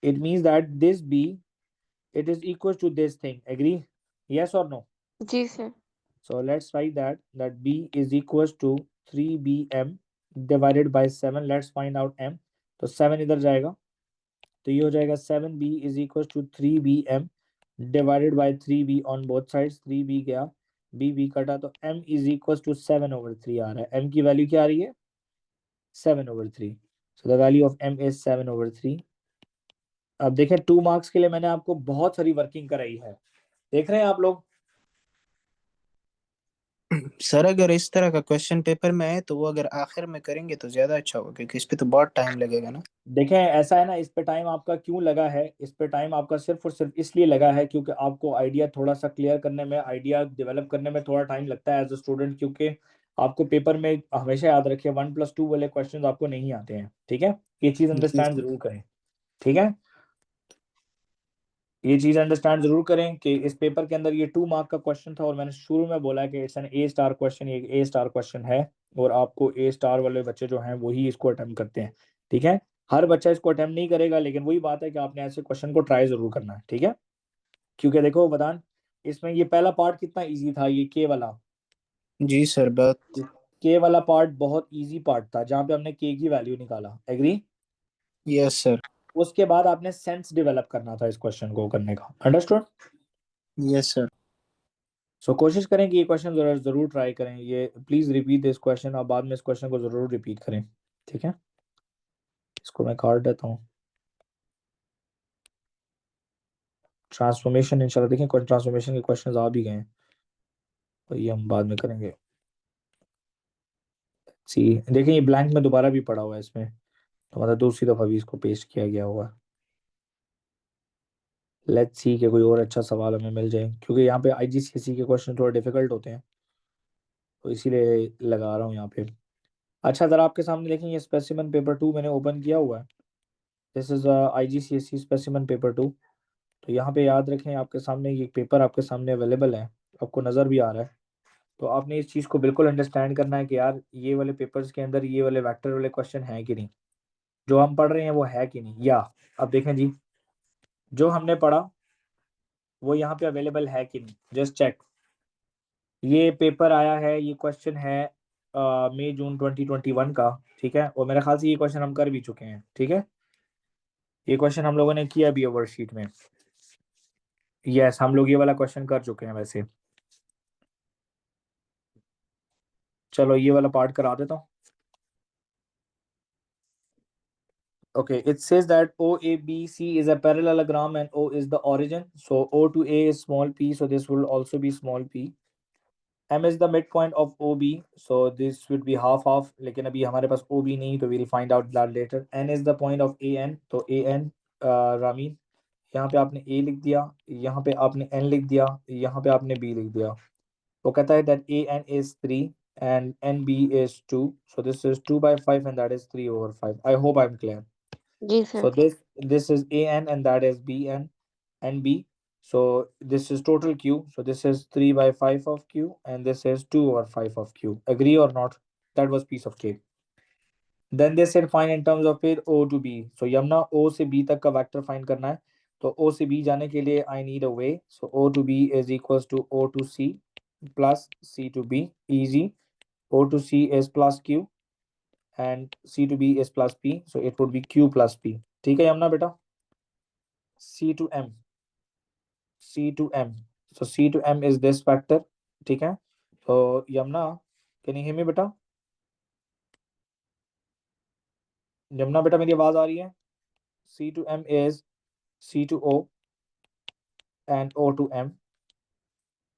it means that this b, it is equal to this thing. Agree? Yes or no? जी sir. So let's write that b is equal to 3bm divided by 7. Let's find out m. तो 7 इधर जाएगा तो ये हो जाएगा 7b is equal to 3bm divided by 3b on both sides. 3b गया, b कटा, तो m is equal to 7/3 आ रहा है। m की वैल्यू क्या आ रही है? 7/3। So the value of m is 7/3. अब देखें 2 मार्क्स के लिए मैंने आपको बहुत सारी वर्किंग कराई है, देख रहे हैं आप लोग? सर अगर इस तरह का क्वेश्चन पेपर में है तो वो अगर आखिर में करेंगे तो ज्यादा अच्छा होगा, क्योंकि इस पे तो बहुत टाइम लगेगा ना। देखें ऐसा है ना, इस पे टाइम आपका क्यों लगा है? इस पे टाइम आपका सिर्फ और सिर्फ इसलिए लगा है क्योंकि आपको आइडिया थोड़ा सा क्लियर करने में, आइडिया डेवलप करने में थोड़ा टाइम लगता है एज अ स्टूडेंट, क्योंकि आपको पेपर में हमेशा याद रखिए 1+2 वाले क्वेश्चन आपको नहीं आते हैं। ठीक है, ये चीज जी अंडरस्टैंड जरूर करें। ठीक है, ये चीज अंडरस्टैंड जरूर करें कि इस पेपर के अंदर ये 2 मार्क का क्वेश्चन था और मैंने शुरू में बोला कि इट्स एन A* क्वेश्चन, ये A* क्वेश्चन है और आपको A* वाले बच्चे जो हैं वही इसको अटेम्प्ट करते हैं। ठीक है, हर बच्चा इसको अटेम्प्ट नहीं करेगा, लेकिन वही बात है कि आपने ऐसे क्वेश्चन को ट्राई जरूर करना है। ठीक है, क्योंकि देखो बदान, इसमें ये पहला पार्ट कितना ईजी था, ये के वाला। जी सर, बात के वाला पार्ट बहुत ईजी पार्ट था जहाँ पे हमने के की वैल्यू निकाला। एग्री? Yes sir. उसके बाद आपने सेंस डेवलप करना था इस क्वेश्चन को करने का। अंडरस्टूड? Yes sir. सो कोशिश करें कि ये क्वेश्चन जरूर ट्राई करें। ये प्लीज रिपीट दिस क्वेश्चन, और बाद में इस क्वेश्चन को जरूर रिपीट करें। ठीक है, इसको मैं काट देता हूँ। ट्रांसफॉर्मेशन इंशाल्लाह देखें, ट्रांसफॉर्मेशन के क्वेश्चन आ भी गए हैं तो ये हम बाद में करेंगे। सी देखें, ये ब्लैंक में दोबारा भी पड़ा हुआ है इसमें, तो मतलब दूसरी दफा भी इसको पेस्ट किया गया हुआ है। लेट्स सी कि कोई और अच्छा सवाल हमें मिल जाए, क्योंकि यहाँ पे IGCSE के क्वेश्चन थोड़े डिफिकल्ट होते हैं तो इसीलिए लगा रहा हूँ यहाँ पे। अच्छा, जरा आपके सामने देखें, ये स्पेसिमेन पेपर 2 मैंने ओपन किया हुआ है। This is IGCSE specimen paper 2। तो यहाँ पे याद रखें, आपके सामने ये पेपर आपके सामने अवेलेबल है, आपको नज़र भी आ रहा है। तो आपने इस चीज़ को बिल्कुल अंडरस्टैंड करना है कि यार ये वाले पेपर्स के अंदर ये वाले वेक्टर वाले क्वेश्चन हैं कि नहीं, जो हम पढ़ रहे हैं वो है कि नहीं। या अब देखें जी, जो हमने पढ़ा वो यहाँ पे अवेलेबल है कि नहीं, जस्ट चेक। ये पेपर आया है, ये क्वेश्चन है मई जून 2021 का। ठीक है, और मेरे ख्याल से ये क्वेश्चन हम कर भी चुके हैं। ठीक है, ये क्वेश्चन हम लोगों ने किया भी है वर्कशीट में। यस, हम लोग ये वाला क्वेश्चन कर चुके हैं वैसे। चलो ये वाला पार्ट करा देता हूँ। Okay, it says that OABC is a parallelogram and O is the origin. So O to A is small p, so this will also be small p. M is the midpoint of OB, so this would be half half. लेकिन अभी हमारे पास OB नहीं, तो we'll find out that later. N is the point of AN, तो AN Ramin, यहाँ पे आपने A लिख दिया, यहाँ पे आपने N लिख दिया, यहाँ पे आपने B लिख दिया। वो कहता है that AN is 3 and NB is 2, so this is 2/5 and that is 3/5. I hope I'm clear. जी So sir. this is AN and that is BN and B. So this is total Q. So this is 3/5 of Q and this is 2/5 of Q. Agree or not? That was piece of cake. Then they said find in terms of फिर O to B. So Yamuna O से B तक का vector find करना है, तो O से B जाने के लिए I need a way. So O to B is equals to O to C plus C to B. Easy. O to C is plus Q and C to B is plus P. So it would be Q plus P. ठीक है यमुना बेटा? C to M. C to M. So C to M is this factor. ठीक है, तो Yamuna, can you hear me बेटा? यमुना बेटा मेरी आवाज आ रही है? C to M is C to O and O to M.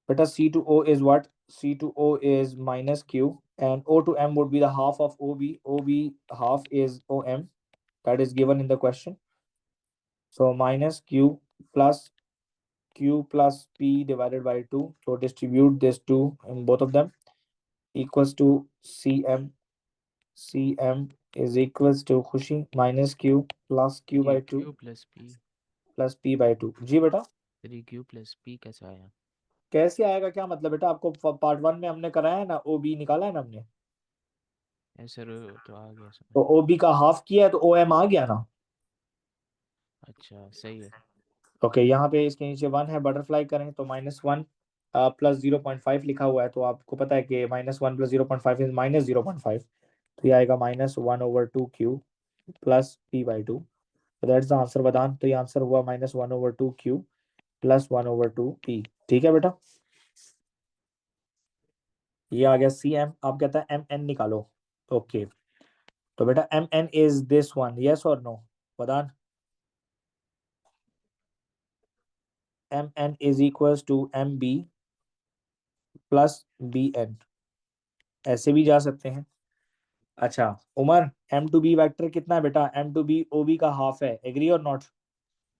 Beta C to O is what? C to O is minus Q, and O to M would be the half of OB. OB half is OM. That is given in the question. So minus Q plus P divided by 2. So distribute this 2 in both of them, equals to CM. CM is equals to खुशी minus Q plus Q by 2 3Q plus P plus P by 2. जी बेटा 3Q plus P कैसे आया? कैसे आएगा, क्या मतलब बेटा? आपको पार्ट 1 में हमने कराया है ना, OB निकाला है ना हमने, सर तो आ गया समझ। तो OB का हाफ किया है तो OM आ गया ना। अच्छा सही है। ओके, यहाँ पे इसके नीचे 1 है, बटरफ्लाई करें तो -1 प्लस 0.5 लिखा हुआ है, तो आपको पता है कि -1 प्लस 0.5 इज -0.5, तो ये आएगा -1/2Q प्लस P by 2. तो दैट्स द आंसर बदान। तो ये आंसर हुआ -1/2Q प्लस 1/2P। ठीक है बेटा, ये आ गया CM। आप कहता है MN निकालो। ओके तो बेटा MN is this one, yes or no बदान? MN is equals to MB plus BN, ऐसे भी जा सकते हैं। अच्छा Umar, M to B vector कितना है बेटा? M to B OB का हाफ है, agree or not?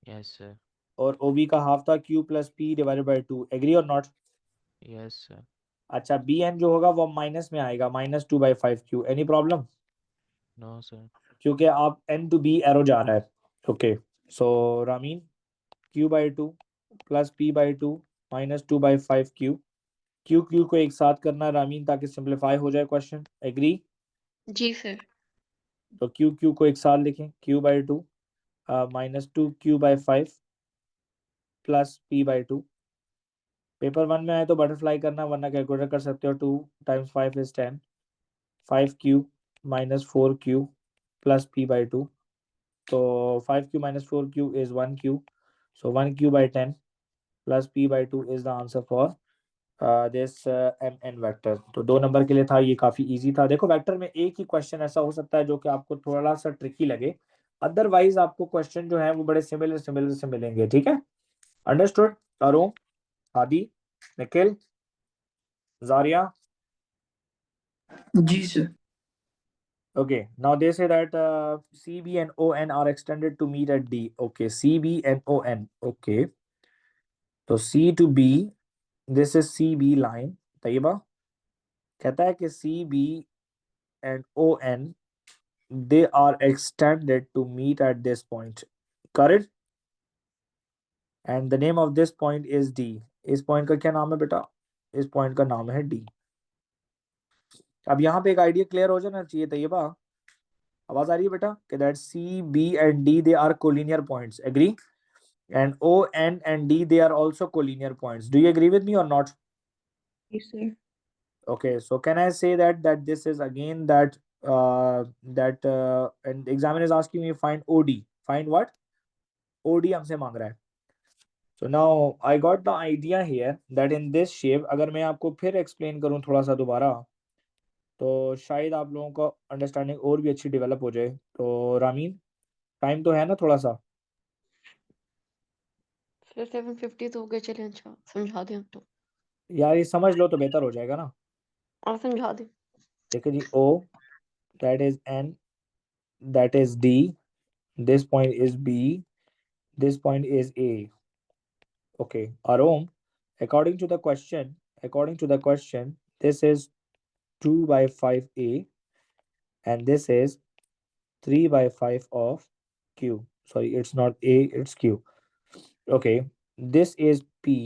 Yes sir. और OB का हाफ था Q plus P divided by 2, agree or not? Yes sir. अच्छा BN जो होगा वो माइनस में आएगा, -2/5Q। Any problem? No sir. क्योंकि आप N to B एरो जा रहा है। Okay so Ramin Q by 2 plus P by 2 -2/5Q। Q को एक साथ करना है रामीन, ताकि सिंप्लीफाई हो जाए क्वेश्चन, एग्री? जी सर। तो Q को एक साथ लिखें, Q by 2 -2Q/5 plus P by 2। Paper 1 में आए तो बटरफ्लाई करना, वरना कैलकुलेटर कर सकते हो। 2 × 5 is 10, 5Q -4Q plus P by 2। तो 5Q -4Q is 1Q, so 1Q/10 plus P by 2 is the answer for this MN vector. तो 2 नंबर के लिए था, ये काफी इजी था। देखो वेक्टर में एक ही क्वेश्चन ऐसा हो सकता है जो कि आपको थोड़ा सा ट्रिकी लगे, अदरवाइज आपको क्वेश्चन जो है वो बड़े सिमिलर से मिलेंगे। ठीक है, अंडरस्टूड? अरुण, हादी, निखिल, जारिया? जी sir. Okay, now they say that CB and ON are extended to meet at D. Okay, CB and ON. Okay, तो C to B, this is CB line. Tayyaba कहता है कि CB and ON, they are extended to meet at this point. Correct? And the name of this point is D. इस point का क्या नाम है बेटा? इस पॉइंट का नाम है D. अब यहाँ पे एक आइडिया क्लियर हो जाना चाहिए तैयबा, आवाज आ रही है बेटा? कि that C, B and D, they are collinear points. Agree? And O, N and D, they are also collinear points. Do you agree with me or not? Yes, sir. Okay, so can I say that this is again that and examiner is asking me find OD. Find what? OD हमसे मांग रहा है। So now I got the idea here that in this shape, अगर मैं आपको फिर explain करूं थोड़ा सा दोबारा, तो शायद आप लोगों को अंडरस्टैंडिंग और भी अच्छी डेवलप हो जाए। तो रामीन, टाइम तो है ना थोड़ा सा? फिर 7:50 तो हो गए, चले अच्छा समझा दें अब तो, यार ये समझ लो तो बेहतर हो जाएगा ना। और समझा दें। देखो जी, O, that is N, that is D, this point is B, this point is A. Okay, Arom, according to the question, this is 2/5A and this is 3/5 of Q. Sorry, it's not A, it's Q. Okay, this is P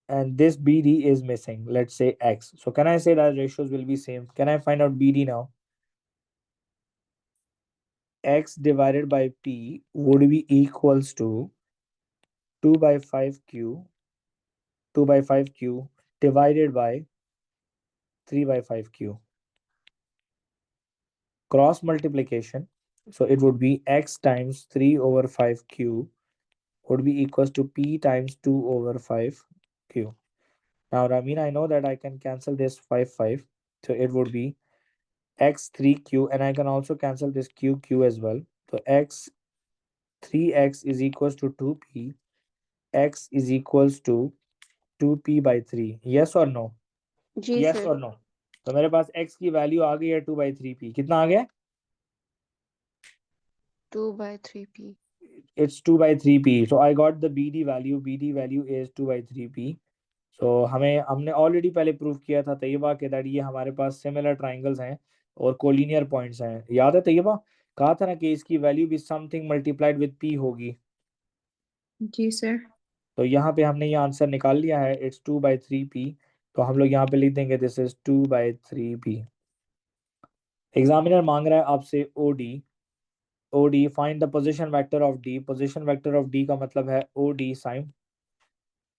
and this BD is missing. Let's say X. So can I say that ratios will be same? Can I find out BD now? X divided by P would be equals to 2/5Q divided by 3/5Q. Cross multiplication, so it would be X times 3/5Q would be equals to P times 2/5Q. Now Ramin, I know that I can cancel this 5, so it would be X 3Q, and I can also cancel this Q as well. So X 3x is equals to 2p, x is equals to 2p by 3, yes or no? जी yes sir or no? तो मेरे पास x की value आ गई है 2/3p, कितना आ गया? 2/3p It's 2/3p, so I got the BD value is 2/3p. So हमने already पहले प्रूव किया था तैयबा के दैट ये हमारे पास सिमिलर ट्राइंगल्स हैं और कोलिनियर पॉइंट्स हैं, याद है तैयबा? कहा था ना कि इसकी वैल्यू भी समथिंग मल्टीप्लाइड विद p होगी। जी सर। तो यहाँ पे हमने ये आंसर निकाल लिया है, इट्स 2/3p। तो हम लोग यहाँ पे लिख देंगे दिस इज 2/3p। एग्जामिनर मांग रहा है आपसे OD find the position vector of D. Position vector of D का मतलब है ओडी साइन।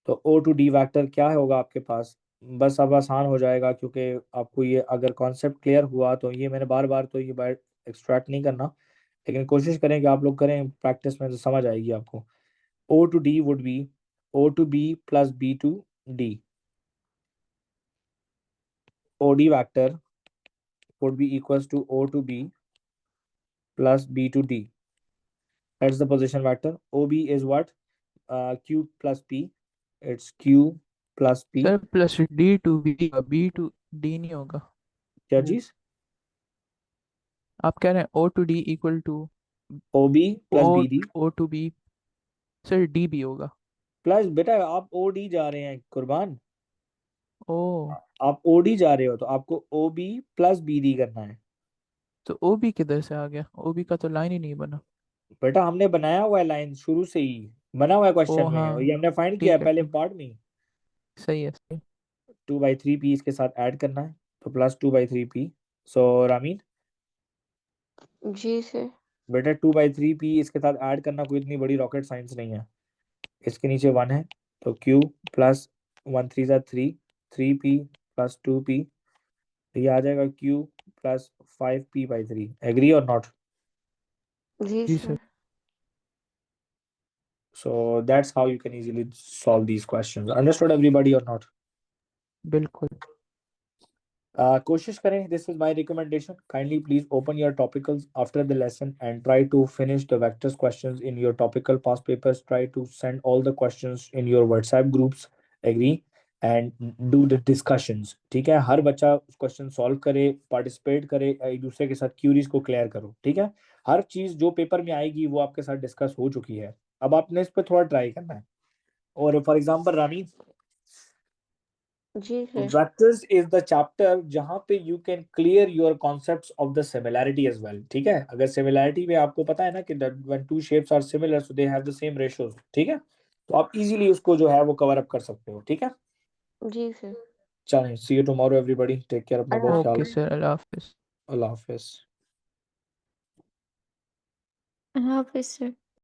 तो ओ टू डी वेक्टर क्या होगा आपके पास? बस अब आसान हो जाएगा, क्योंकि आपको ये अगर कॉन्सेप्ट क्लियर हुआ तो ये मैंने बार बार तो ये बार एक्सट्रैक्ट नहीं करना, लेकिन कोशिश करें कि आप लोग करें प्रैक्टिस में तो समझ आएगी आपको। O to D would be O to B plus B to D. OD vector would be equals to O to B plus B to D. That's the position vector. OB is what? Q plus P. It's Q plus P. Sir plus D to B, B to D नहीं होगा। क्या चीज? आप कह रहे हैं O to D equal to OB plus O BD O to B, sir D भी होगा। प्लस बेटा आप OD जा रहे हैं कुर्बान, ओ आप OD जा रहे हो तो आपको OB plus BD करना है। तो ओ बी किधर से आ गया? ओ बी का तो लाइन ही नहीं बना। बेटा हमने बनाया हुआ है लाइन, शुरू से ही बना हुआ है ओ क्वेश्चन में, हाँ और ये हमने फाइंड किया है ठीक पहले है, पार्ट में ही। सही है सही। 2/3p इसके साथ ऐड करना है, तो प्लस 2/3p। सो रामीन जी सर बेटा 2/3p इसके साथ ऐड करना कोई इतनी बड़ी रॉकेट साइंस नहीं है। इसके नीचे 1 है तो q plus 1 3 3, 3p plus 2p, तो ये आ जाएगा q plus 5p/3। Agree or not? जी जी sir sir. So that's how you can easily solve these questions. Understood everybody or not? बिल्कुल। कोशिश करें, this is my recommendation, kindly please open your topicals after the lesson and try to finish the vectors questions in your topical past papers. Try to send all the questions in your WhatsApp groups, agree, and do the discussions. ठीक है, हर बच्चा question solve करे, participate करे, एक दूसरे के साथ curies को क्लियर करो। ठीक है, हर चीज जो पेपर में आएगी वो आपके साथ डिस्कस हो चुकी है, अब आपने इस पर थोड़ा ट्राई करना है। और फॉर एग्जाम्पल रानी, जी sir Vectors is the chapter जहां पे you can clear your concepts of the similarity as well। ठीक है, अगर similarity में आपको पता है ना कि that when two shapes are similar so they have the same ratios, ठीक है, तो आप easily उसको जो है वो कवर अप कर सकते हो। ठीक है, जी सर चलें, see you tomorrow everybody, take care, अपना बहुत ख्याल ओके रखो। सर, अल्लाह हाफिज। अल्लाह हाफिज। अल्लाह हाफिज सर।